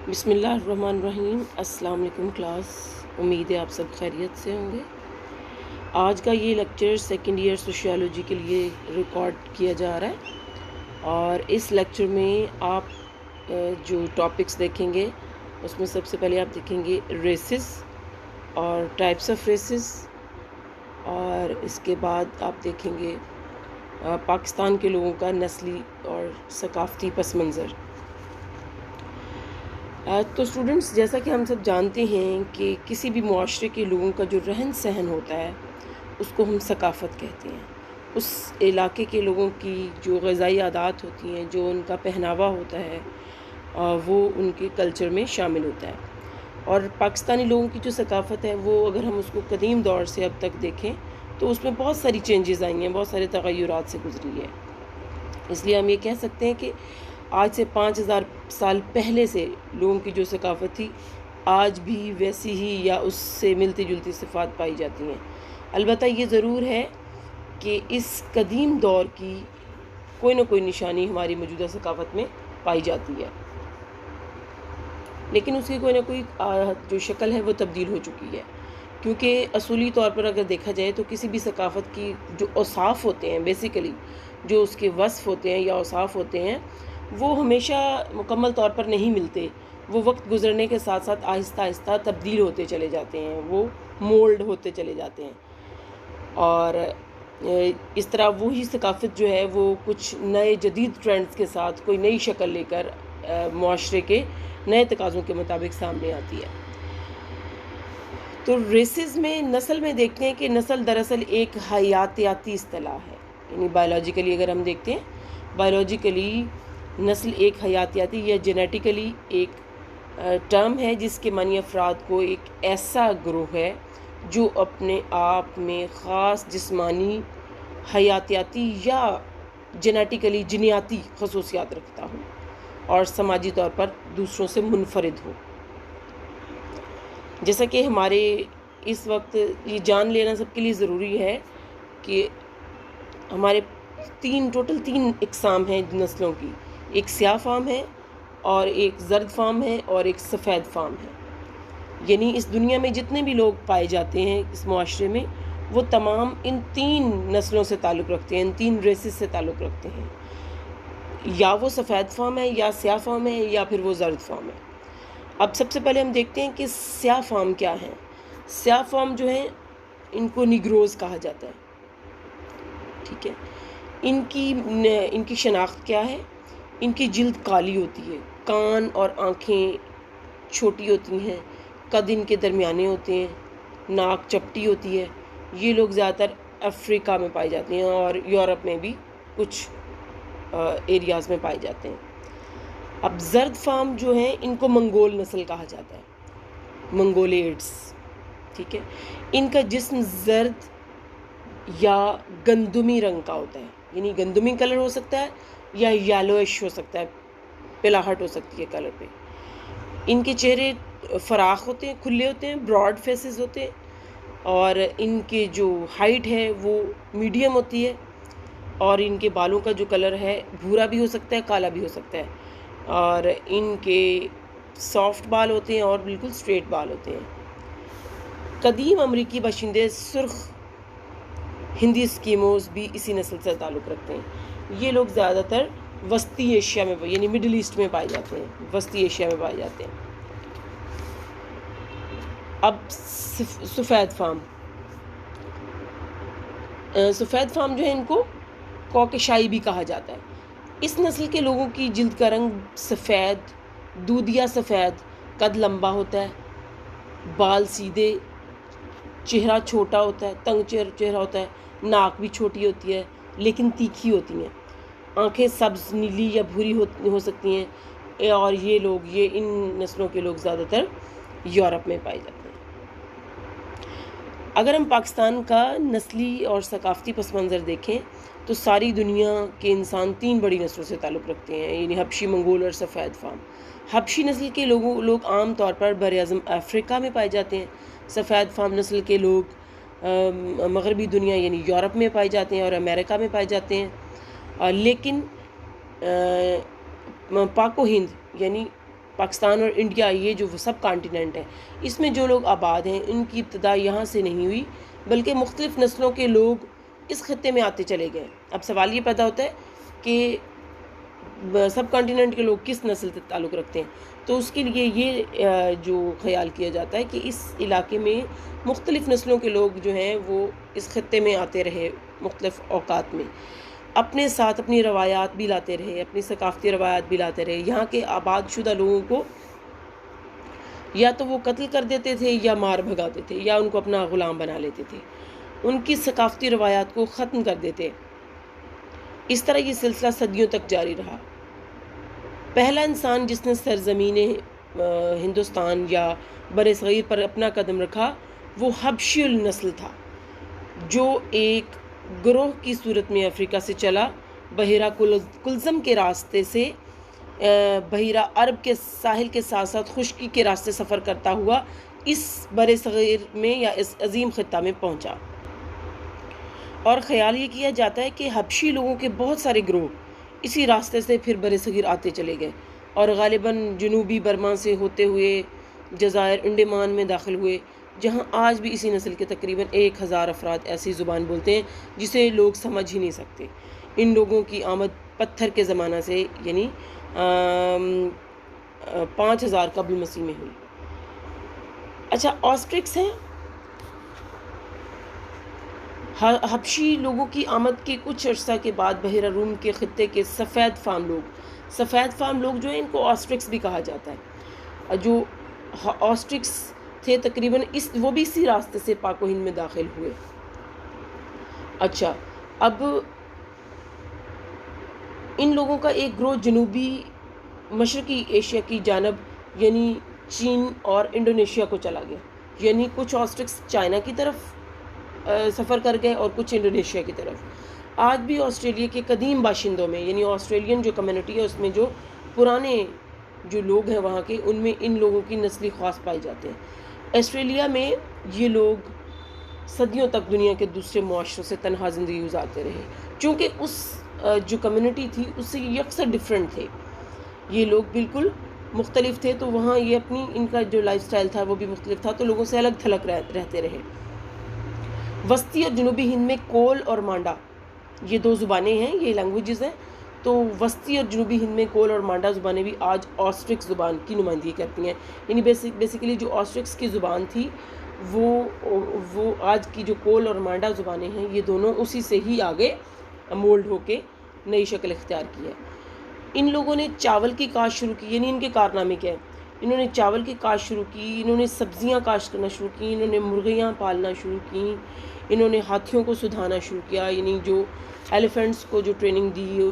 بسم اللہ الرحمن الرحیم۔ السلام علیکم کلاس، امید ہے آپ سب خیریت سے ہوں گے۔ آج کا یہ لیکچر سیکنڈ ایئر سوشیالوجی کے لیے ریکارڈ کیا جا رہا ہے، اور اس لیکچر میں آپ جو ٹاپکس دیکھیں گے اس میں سب سے پہلے آپ دیکھیں گے ریسز اور ٹائپس آف ریسز، اور اس کے بعد آپ دیکھیں گے پاکستان کے لوگوں کا نسلی اور ثقافتی پس منظر۔ تو اسٹوڈنٹس، جیسا کہ ہم سب جانتے ہیں کہ کسی بھی معاشرے کے لوگوں کا جو رہن سہن ہوتا ہے اس کو ہم ثقافت کہتے ہیں۔ اس علاقے کے لوگوں کی جو غذائی عادات ہوتی ہیں، جو ان کا پہناوا ہوتا ہے، وہ ان کے کلچر میں شامل ہوتا ہے۔ اور پاکستانی لوگوں کی جو ثقافت ہے وہ اگر ہم اس کو قدیم دور سے اب تک دیکھیں تو اس میں بہت ساری چینجز آئی ہیں، بہت سارے تغیرات سے گزری ہے۔ اس لیے ہم یہ کہہ سکتے ہیں کہ آج سے 5000 سال پہلے سے لوگوں کی جو ثقافت تھی آج بھی ویسی ہی یا اس سے ملتی جلتی صفات پائی جاتی ہیں۔ البتہ یہ ضرور ہے کہ اس قدیم دور کی کوئی نہ کوئی نشانی ہماری موجودہ ثقافت میں پائی جاتی ہے، لیکن اس کی کوئی نہ کوئی جو شکل ہے وہ تبدیل ہو چکی ہے، کیونکہ اصولی طور پر اگر دیکھا جائے تو کسی بھی ثقافت کی جو اوصاف ہوتے ہیں، بیسیکلی جو اس کے وصف ہوتے ہیں یا اوصاف ہوتے ہیں، وہ ہمیشہ مکمل طور پر نہیں ملتے۔ وہ وقت گزرنے کے ساتھ ساتھ آہستہ آہستہ تبدیل ہوتے چلے جاتے ہیں، وہ مولڈ ہوتے چلے جاتے ہیں، اور اس طرح وہی ثقافت جو ہے وہ کچھ نئے جدید ٹرینڈز کے ساتھ کوئی نئی شکل لے کر معاشرے کے نئے تقاضوں کے مطابق سامنے آتی ہے۔ تو ریسز میں نسل میں دیکھتے ہیں کہ نسل دراصل ایک حیاتیاتی اصطلاح ہے، یعنی بایولوجیکلی اگر ہم دیکھتے ہیں، بایولوجیکلی نسل ایک حیاتیاتی یا جینیٹیکلی ایک ٹرم ہے جس کے معنی افراد کو ایک ایسا گروہ ہے جو اپنے آپ میں خاص جسمانی، حیاتیاتی یا جینیٹیکلی جینیاتی خصوصیات رکھتا ہو اور سماجی طور پر دوسروں سے منفرد ہو۔ جیسا کہ ہمارے اس وقت یہ جان لینا سب کے لیے ضروری ہے کہ ہمارے ٹوٹل تین اقسام ہیں نسلوں کی، ایک سیاہ فام ہے اور ایک زرد فام ہے اور ایک سفید فام ہے۔ یعنی اس دنیا میں جتنے بھی لوگ پائے جاتے ہیں اس معاشرے میں، وہ تمام ان تین نسلوں سے تعلق رکھتے ہیں، ان تین ریسز سے تعلق رکھتے ہیں، یا وہ سفید فام ہے یا سیاہ فام ہے یا پھر وہ زرد فام ہے۔ اب سب سے پہلے ہم دیکھتے ہیں کہ سیاہ فام کیا ہیں۔ سیاہ فام جو ہیں ان کو نیگروز کہا جاتا ہے، ٹھیک ہے۔ ان کی شناخت کیا ہے؟ ان کی جلد کالی ہوتی ہے، کان اور آنکھیں چھوٹی ہوتی ہیں، قد ان کے درمیانے ہوتے ہیں، ناک چپٹی ہوتی ہے۔ یہ لوگ زیادہ تر افریقہ میں پائے جاتے ہیں اور یورپ میں بھی کچھ ایریاز میں پائے جاتے ہیں۔ اب زرد فام جو ہیں ان کو منگول نسل کہا جاتا ہے، منگولیڈز، ٹھیک ہے۔ ان کا جسم زرد یا گندمی رنگ کا ہوتا ہے، یعنی گندمی کلر ہو سکتا ہے یا یلوئش ہو سکتا ہے، پلاہٹ ہو سکتی ہے کلر پہ۔ ان کے چہرے فراخ ہوتے ہیں، کھلے ہوتے ہیں، براڈ فیسز ہوتے ہیں، اور ان کے جو ہائٹ ہے وہ میڈیم ہوتی ہے، اور ان کے بالوں کا جو کلر ہے بھورا بھی ہو سکتا ہے، کالا بھی ہو سکتا ہے، اور ان کے سافٹ بال ہوتے ہیں اور بالکل اسٹریٹ بال ہوتے ہیں۔ قدیم امریکی باشندے سرخ ہندی اسکیموز بھی اسی نسل سے تعلق رکھتے ہیں۔ یہ لوگ زیادہ تر وسطی ایشیا میں یعنی مڈل ایسٹ میں پائے جاتے ہیں، وسطی ایشیا میں پائے جاتے ہیں۔ اب سفید فام جو ہے ان کو کوکشائی بھی کہا جاتا ہے۔ اس نسل کے لوگوں کی جلد کا رنگ سفید، دودھیا سفید، قد لمبا ہوتا ہے، بال سیدھے، چہرہ چھوٹا ہوتا ہے، تنگ چہرہ ہوتا ہے، ناک بھی چھوٹی ہوتی ہے لیکن تیکھی ہوتی ہیں، آنکھیں سبز، نیلی یا بھوری ہو سکتی ہیں، اور یہ ان نسلوں کے لوگ زیادہ تر یورپ میں پائے جاتے ہیں۔ اگر ہم پاکستان کا نسلی اور ثقافتی پس منظر دیکھیں تو ساری دنیا کے انسان تین بڑی نسلوں سے تعلق رکھتے ہیں، یعنی حبشی، منگول اور سفید فام۔ حبشی نسل کے لوگ عام طور پر بر اعظم افریقہ میں پائے جاتے ہیں۔ سفید فام نسل کے لوگ مغربی دنیا یعنی یورپ میں پائے جاتے ہیں اور امریکہ میں پائے جاتے ہیں، لیکن پاک و ہند یعنی پاکستان اور انڈیا یہ جو سب کانٹیننٹ ہے اس میں جو لوگ آباد ہیں ان کی ابتدا یہاں سے نہیں ہوئی بلکہ مختلف نسلوں کے لوگ اس خطے میں آتے چلے گئے. اب سوال یہ پیدا ہوتا ہے کہ سب کانٹیننٹ کے لوگ کس نسل سے تعلق رکھتے ہیں. تو اس کے لیے یہ جو خیال کیا جاتا ہے کہ اس علاقے میں مختلف نسلوں کے لوگ جو ہیں وہ اس خطے میں آتے رہے مختلف اوقات میں، اپنے ساتھ اپنی روایات بھی لاتے رہے، اپنی ثقافتی روایات بھی لاتے رہے. یہاں کے آباد شدہ لوگوں کو یا تو وہ قتل کر دیتے تھے یا مار بھگاتے تھے یا ان کو اپنا غلام بنا لیتے تھے، ان کی ثقافتی روایات کو ختم کر دیتے. اس طرح یہ سلسلہ صدیوں تک جاری رہا. پہلا انسان جس نے سرزمین ہندوستان یا بر صغیر پر اپنا قدم رکھا وہ حبشی النسل تھا، جو ایک گروہ کی صورت میں افریقہ سے چلا، بحیرہ کلزم کے راستے سے بحیرہ عرب کے ساحل کے ساتھ ساتھ خشکی کے راستے سفر کرتا ہوا اس بر صغیر میں یا اس عظیم خطہ میں پہنچا. اور خیال یہ کیا جاتا ہے کہ حبشی لوگوں کے بہت سارے گروہ اسی راستے سے پھر بر صغیر آتے چلے گئے اور غالباً جنوبی برما سے ہوتے ہوئے جزائر انڈمان میں داخل ہوئے، جہاں آج بھی اسی نسل کے تقریباً 1000 افراد ایسی زبان بولتے ہیں جسے لوگ سمجھ ہی نہیں سکتے. ان لوگوں کی آمد پتھر کے زمانہ سے یعنی 5000 قبل مسیح میں ہوئی. اچھا، آسٹرکس ہیں. حبشی لوگوں کی آمد کے کچھ عرصہ کے بعد بحیرہ روم کے خطے کے سفید فام لوگ جو ہیں ان کو آسٹرکس بھی کہا جاتا ہے. جو آسٹرکس تھے تقریباً وہ بھی اسی راستے سے پاک و ہند میں داخل ہوئے. اچھا، اب ان لوگوں کا ایک گروہ جنوبی مشرقی ایشیا کی جانب یعنی چین اور انڈونیشیا کو چلا گیا. یعنی کچھ آسٹرکس چائنا کی طرف سفر کر گئے اور کچھ انڈونیشیا کی طرف. آج بھی آسٹریلیا کے قدیم باشندوں میں یعنی آسٹریلین جو کمیونٹی ہے اس میں جو پرانے جو لوگ ہیں وہاں کے، ان میں ان لوگوں کی نسلی خواص پائے جاتے ہیں. آسٹریلیا میں یہ لوگ صدیوں تک دنیا کے دوسرے معاشروں سے تنہا زندگی گزارتے رہے، چونکہ اس جو کمیونٹی تھی اس سے یکسر ڈیفرنٹ تھے. یہ لوگ بالکل مختلف تھے، تو وہاں یہ اپنی ان کا جو لائف سٹائل تھا وہ بھی مختلف تھا، تو لوگوں سے الگ تھلگ رہتے رہے. وسطی اور جنوبی ہند میں کول اور مانڈا یہ دو زبانیں ہیں، یہ لینگویجز ہیں. تو وسطی اور جنوبی ہند میں کول اور مانڈا زبانیں بھی آج آسٹرکس زبان کی نمائندگی کرتی ہیں. یعنی بیسیکلی جو آسٹرکس کی زبان تھی وہ آج کی جو کول اور مانڈا زبانیں ہیں یہ دونوں اسی سے ہی آگے مولڈ ہو کے نئی شکل اختیار کی ہے. ان لوگوں نے چاول کی کاشت شروع کی. یعنی ان کے کارنامے کیا ہیں؟ انہوں نے چاول کی کاشت شروع کی، انہوں نے سبزیاں کاشت کرنا شروع کی، انہوں نے مرغیاں پالنا شروع کی، انہوں نے ہاتھیوں کو سدھانا شروع کیا، یعنی جو ایلیفنٹس کو جو ٹریننگ دی.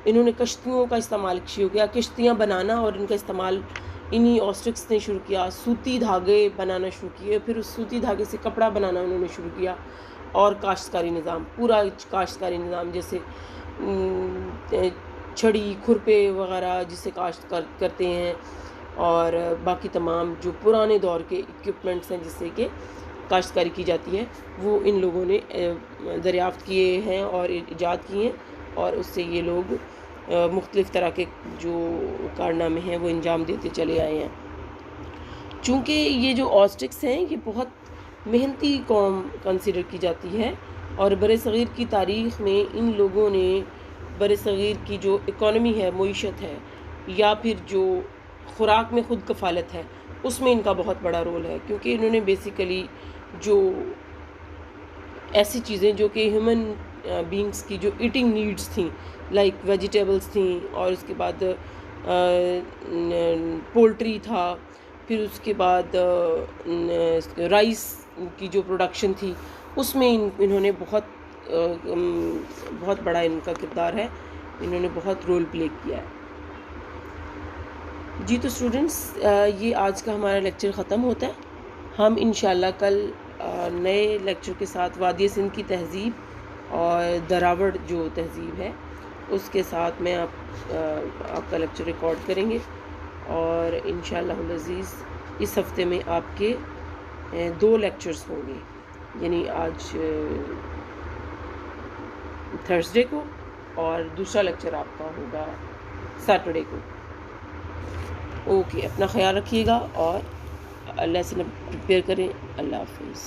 انہوں نے کشتیوں کا استعمال شروع کیا، کشتیاں بنانا اور ان کا استعمال انہی آسٹرکس نے شروع کیا. سوتی دھاگے بنانا شروع کیے، پھر اس سوتی دھاگے سے کپڑا بنانا انہوں نے شروع کیا. اور کاشتکاری نظام، پورا کاشتکاری نظام جیسے چھڑی، کھرپے وغیرہ جس سے کاشت کرتے ہیں، اور باقی تمام جو پرانے دور کے اکوپمنٹس ہیں جس سے کہ کاشتکاری کی جاتی ہے وہ ان لوگوں نے دریافت کیے ہیں اور ایجاد کیے ہیں، اور اس سے یہ لوگ مختلف طرح کے جو کارنامے ہیں وہ انجام دیتے چلے آئے ہیں. چونکہ یہ جو آسٹرکس ہیں یہ بہت محنتی قوم کنسیڈر کی جاتی ہے، اور بر صغیر کی تاریخ میں ان لوگوں نے بر صغیر کی جو اکانومی ہے، معیشت ہے، یا پھر جو خوراک میں خود کفالت ہے، اس میں ان کا بہت بڑا رول ہے. کیونکہ انہوں نے بیسیکلی جو ایسی چیزیں جو کہ ہیومن بینگز کی جو ایٹنگ نیڈز تھیں، لائک ویجیٹیبلز تھیں، اور اس کے بعد پولٹری تھا، پھر اس کے بعد رائس کی جو پروڈکشن تھی، اس میں انہوں نے بہت بڑا ان کا کردار ہے، انہوں نے بہت رول پلے کیا ہے. جی تو اسٹوڈنٹس، یہ آج کا ہمارا لیکچر ختم ہوتا ہے. ہم انشاءاللہ کل نئے لیکچر کے ساتھ وادی سندھ کی تہذیب اور دراوڑ جو تہذیب ہے اس کے ساتھ میں آپ کا لیکچر ریکارڈ کریں گے، اور انشاءاللہ العزیز اس ہفتے میں آپ کے 2 لیکچرز ہوں گے. یعنی آج تھرسڈے کو، اور دوسرا لیکچر آپ کا ہوگا سیٹرڈے کو. اوکے، اپنا خیال رکھیے گا اور لیسن پریپیئر کریں. اللہ حافظ.